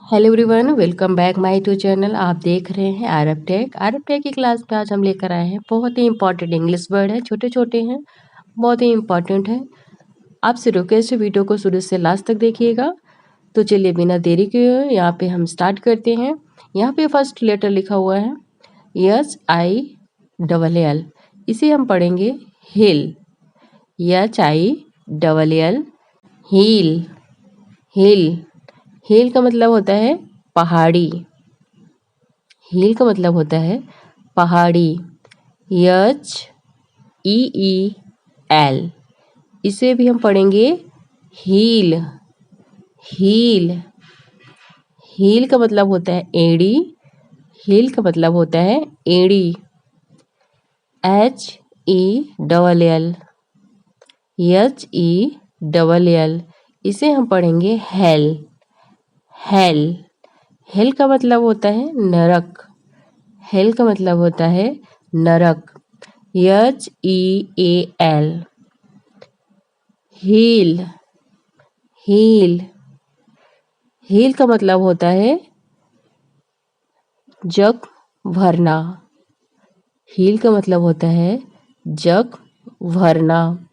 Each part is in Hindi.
Hello everyone, welcome back my to channel. आप देख रहे हैं आरब टेक की क्लास में आज हम लेकर आए हैं बहुत ही इंपॉर्टेंट इंग्लिश वर्ड है। छोटे छोटे हैं, बहुत ही इंपॉर्टेंट है। आपसे रिक्वेस्ट है वीडियो को शुरू से लास्ट तक देखिएगा। तो चलिए बिना देरी के यहाँ पे हम स्टार्ट करते हैं। यहाँ पे फर्स्ट लेटर लिखा हुआ है HILL। इसे हम पढ़ेंगे हिल। HILL, heal. हिल हिल का मतलब होता है पहाड़ी। हिल का मतलब होता है पहाड़ी। HEEL, इसे भी हम पढ़ेंगे हील। हील हील का मतलब होता है एड़ी। हील का मतलब होता है एड़ी। HELL, HELL, इसे हम पढ़ेंगे हेल। हेल हेल का मतलब होता है नरक। हेल का मतलब होता है नरक। HEAL, heal. हील हील का मतलब होता है जग भरना। हील का मतलब होता है जग भरना।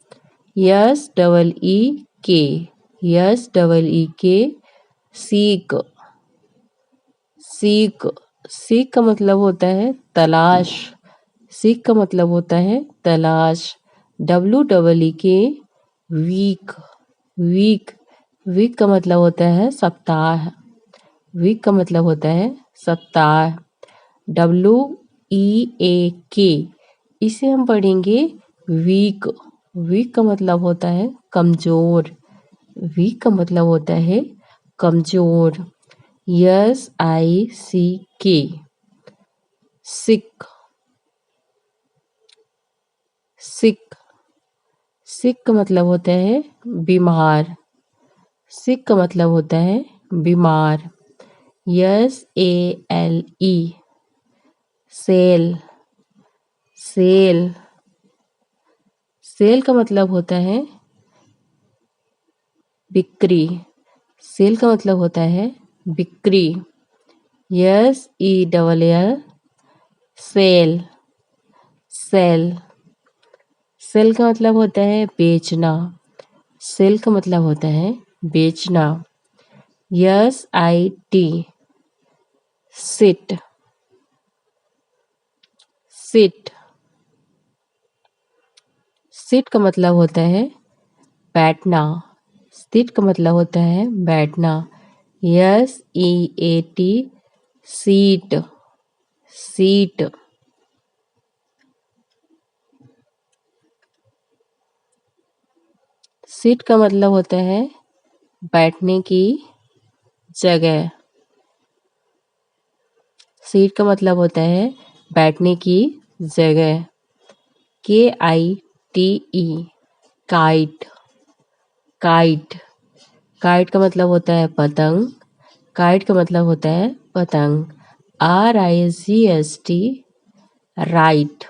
SEEK, SEEK, seek. Seek seek का मतलब होता है तलाश। सीक का मतलब होता है तलाश। WEEK, week. वीक वीक का मतलब होता है सप्ताह। वीक का मतलब होता है सप्ताह। WEAK, इसे हम पढ़ेंगे वीक। वीक का मतलब होता है कमजोर। वीक का मतलब होता है कमजोर। SICK, सिक। सिक सिक का मतलब होता है बीमार। सिक का मतलब होता है बीमार। SALE, cell. सेल सेल का मतलब होता है बिक्री। सेल का मतलब होता है बिक्री। SELL, cell. सेल सेल का मतलब होता है बेचना। सेल का मतलब होता है बेचना। SIT, seat. सिट सिट का मतलब होता है बैठना। सिट का मतलब होता है बैठना। SEAT, seat. सीट सीट का मतलब होता है बैठने की जगह। सीट का मतलब होता है बैठने की जगह। KITE, kite. काइट काइट का मतलब होता है पतंग। काइट का मतलब होता है पतंग। RIGHT, right.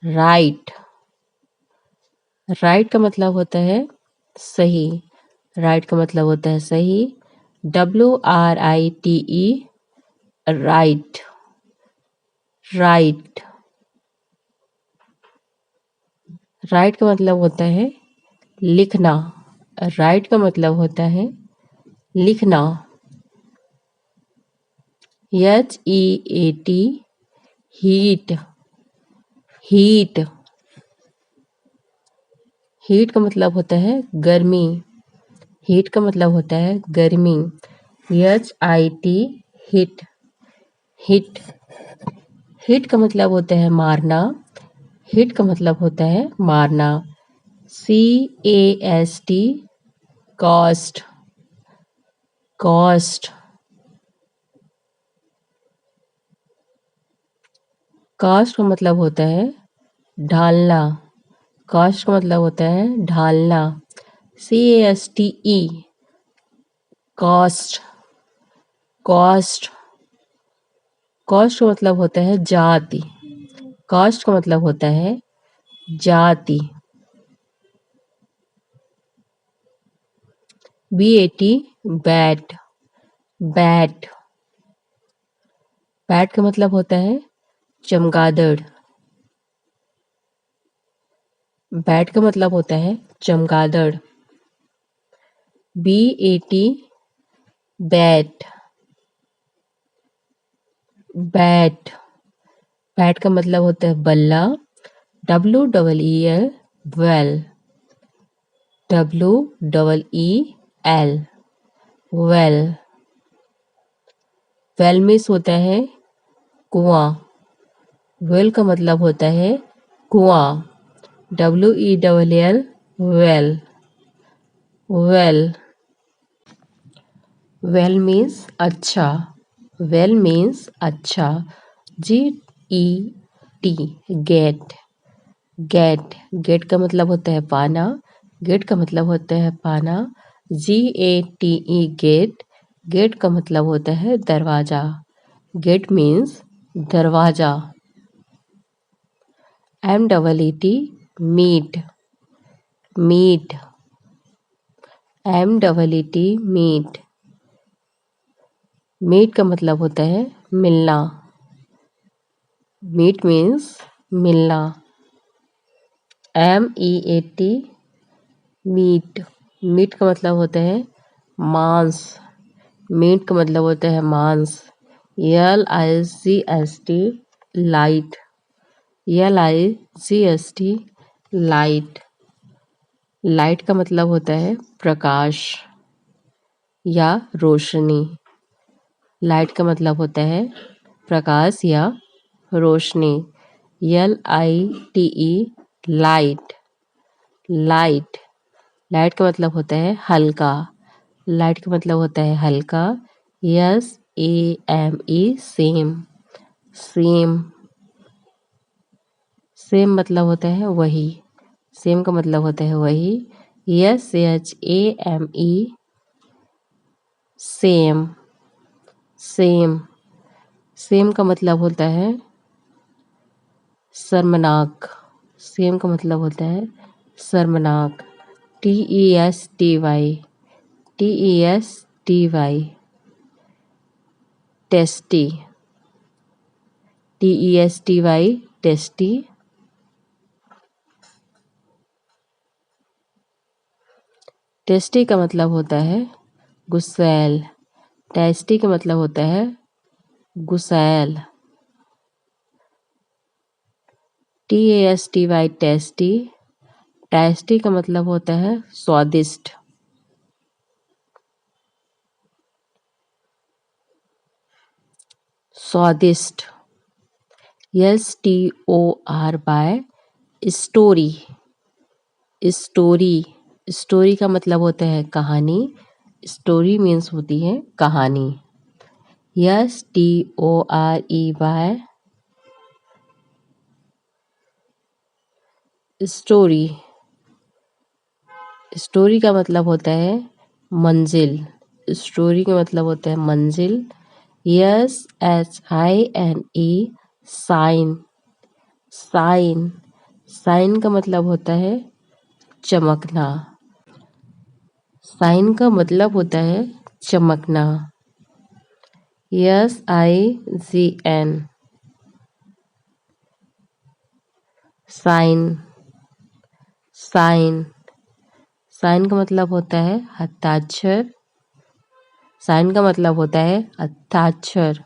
राइट राइट का मतलब होता है सही। राइट का मतलब होता है सही। WRITE, right. राइट राइट का मतलब होता है लिखना। राइट का मतलब होता है लिखना। HEAT, heat. हीट हीट का मतलब होता है गर्मी। हीट का मतलब होता है गर्मी। HIT, hit. हिट हिट का मतलब होता है मारना। हिट का मतलब होता है मारना। CAST, cost. कॉस्ट कॉस्ट का मतलब होता है ढालना। कॉस्ट का मतलब होता है ढालना। CASTE, cost. कॉस्ट कॉस्ट का मतलब होता है जाति। कॉस्ट का मतलब होता है जाति। BAT, bat. बैट, बैट का मतलब होता है चमगादड़। बैट का मतलब होता है चमगादड़। BAT, bat, bat. बैट का मतलब होता है बल्ला। WEEL, well, WEEL, well. Well means होता है कुआं। वेल का मतलब होता है कुआं। WELL, well, well. Well means अच्छा। वेल मीन्स अच्छा। GET, get, get. गेट का मतलब होता है पाना। गेट का मतलब होता है पाना। GATE, gate. गेट का मतलब होता है दरवाजा। गेट मीन्स दरवाजा। MEAT, meat, meat. MEAT, meat. Meat का मतलब होता है मिलना। मीट मीन्स मिलना। MEAT, meat. मीट का मतलब होता है मांस। मीट का मतलब होता है मांस। LICST, light, LICST, light. Light का मतलब होता है प्रकाश या रोशनी। लाइट का मतलब होता है प्रकाश या रोशनी। LITE, light, light. लाइट का मतलब होता है हल्का। लाइट का मतलब होता है हल्का। SAME, same, same. सेम मतलब होता है वही। सेम का मतलब होता है वही। SHAME, same, same. सेम का मतलब होता है शर्मनाक। सेम का मतलब होता है शर्मनाक। TESTY, TESTY, tasty, TESTY, tasty. Tasty का मतलब होता है गुस्सैल। टेस्टी का मतलब होता है गुस्सैल। TASTY, tasty. टेस्टी का मतलब होता है स्वादिष्ट। स्वादिष्ट। STORY, story, story. स्टोरी का मतलब होता है कहानी। स्टोरी मीन्स होती है कहानी। STOREY, story. स्टोरी का मतलब होता है मंजिल। स्टोरी का मतलब होता है मंजिल। SHINE, sign, sign. साइन का मतलब होता है चमकना। साइन का मतलब होता है चमकना। SIGN, sign, sign. साइन का मतलब होता है हस्ताक्षर। साइन का मतलब होता है हस्ताक्षर।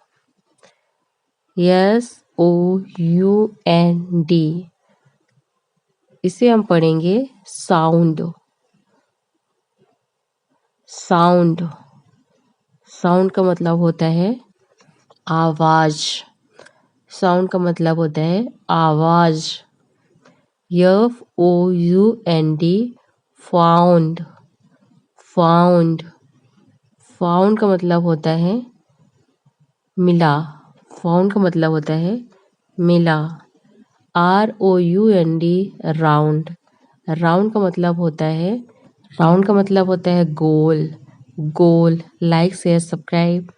SOUND, इसे हम पढ़ेंगे साउंड, साउंड। साउंड का मतलब होता है आवाज। साउंड का मतलब होता है आवाज। FOUND, found, found. फाउंड का मतलब होता है मिला। फाउंड का मतलब होता है मिला। ROUND, round. राउंड का मतलब होता है गोल, गोल। Like share subscribe.